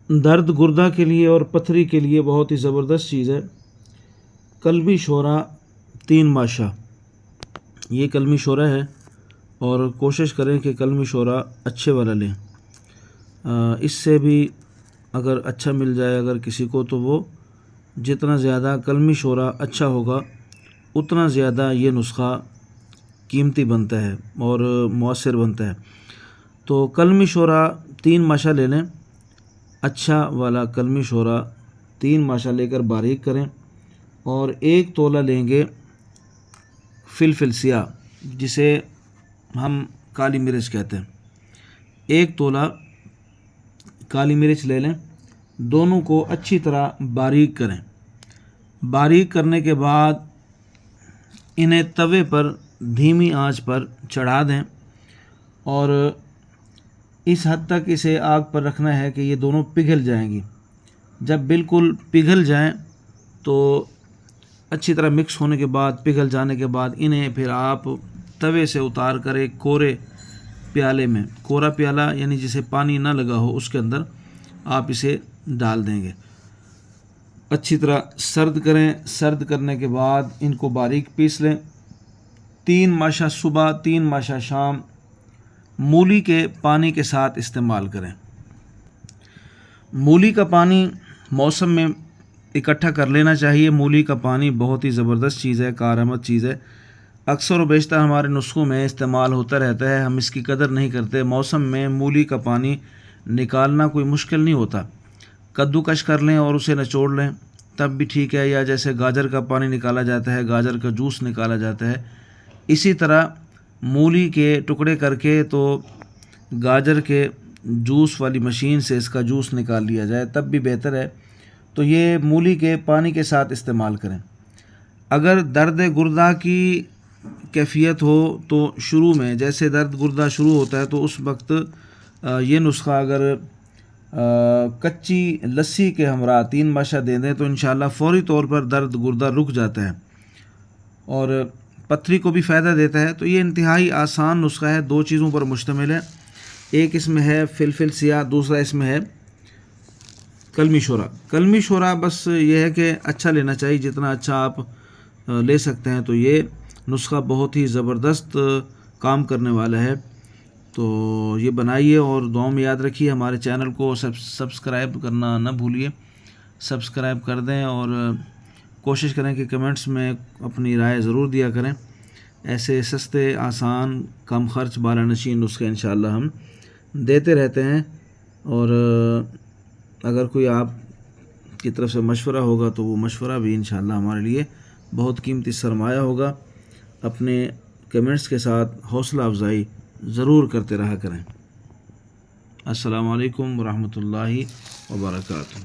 درد گردہ کے لیے اور پتھری کے لیے بہت ہی زبردست چیز ہے کلمی شورا 3 ماشا۔ یہ کلمی شورا ہے اور کوشش کریں کہ کلمی شورا اچھے والا لیں۔ اس سے بھی اگر اچھا مل جائے اگر کسی کو تو وہ جتنا زیادہ کلمی شورا اچھا ہوگا اتنا زیادہ یہ نسخہ قیمتی بنتا ہے اور مؤثر بنتا ہے۔ تو کلمی شورا 3 ماشا لے لیں، اچھا والا کلمی شورا 3 ماشا لے کر باریک کریں، اور 1 تولہ لیں گے فلفل سیاہ جسے ہم کالی مرچ کہتے ہیں۔ 1 تولہ کالی مرچ لے لیں، دونوں کو اچھی طرح باریک کریں۔ باریک کرنے کے بعد انہیں توے پر دھیمی آنچ پر چڑھا دیں، اور اس حد تک اسے آگ پر رکھنا ہے کہ یہ دونوں پگھل جائیں گی۔ جب بالکل پگھل جائیں تو اچھی طرح مکس ہونے کے بعد پگھل جانے کے بعد انہیں پھر آپ توے سے اتار کر ایک کورے پیالے میں، کورا پیالہ یعنی جسے پانی نہ لگا ہو، اس کے اندر آپ اسے ڈال دیں گے۔ اچھی طرح سرد کریں، سرد کرنے کے بعد ان کو باریک پیس لیں۔ 3 ماشا صبح 3 ماشا شام مولی کے پانی کے ساتھ استعمال کریں۔ مولی کا پانی موسم میں اکٹھا کر لینا چاہیے۔ مولی کا پانی بہت ہی زبردست چیز ہے، کارآمد چیز ہے، اکثر و بیشتر ہمارے نسخوں میں استعمال ہوتا رہتا ہے، ہم اس کی قدر نہیں کرتے۔ موسم میں مولی کا پانی نکالنا کوئی مشکل نہیں ہوتا، کدو کش کر لیں اور اسے نچوڑ لیں تب بھی ٹھیک ہے، یا جیسے گاجر کا پانی نکالا جاتا ہے، گاجر کا جوس نکالا جاتا ہے، اسی طرح مولی کے ٹکڑے کر کے تو گاجر کے جوس والی مشین سے اس کا جوس نکال لیا جائے تب بھی بہتر ہے۔ تو یہ مولی کے پانی کے ساتھ استعمال کریں۔ اگر درد گردہ کی کیفیت ہو تو شروع میں جیسے درد گردہ شروع ہوتا ہے تو اس وقت یہ نسخہ اگر کچی لسی کے ہمراہ 3 ماشا دے دیں تو انشاءاللہ فوری طور پر درد گردہ رک جاتا ہے اور پتھری کو بھی فائدہ دیتا ہے۔ تو یہ انتہائی آسان نسخہ ہے، 2 چیزوں پر مشتمل ہے، ایک اس میں ہے فلفل سیاہ، دوسرا اس میں ہے کلمی شورا۔ کلمی شورا بس یہ ہے کہ اچھا لینا چاہیے، جتنا اچھا آپ لے سکتے ہیں۔ تو یہ نسخہ بہت ہی زبردست کام کرنے والا ہے، تو یہ بنائیے اور دعاؤں میں یاد رکھیے۔ ہمارے چینل کو سبسکرائب کرنا نہ بھولیے، سبسکرائب کر دیں اور کوشش کریں کہ کمنٹس میں اپنی رائے ضرور دیا کریں۔ ایسے سستے، آسان، کم خرچ، بالانشین نسخے انشاءاللہ ہم دیتے رہتے ہیں، اور اگر کوئی آپ کی طرف سے مشورہ ہوگا تو وہ مشورہ بھی انشاءاللہ ہمارے لیے بہت قیمتی سرمایہ ہوگا۔ اپنے کمنٹس کے ساتھ حوصلہ افزائی ضرور کرتے رہا کریں۔ السلام علیکم ورحمۃ اللہ وبرکاتہ۔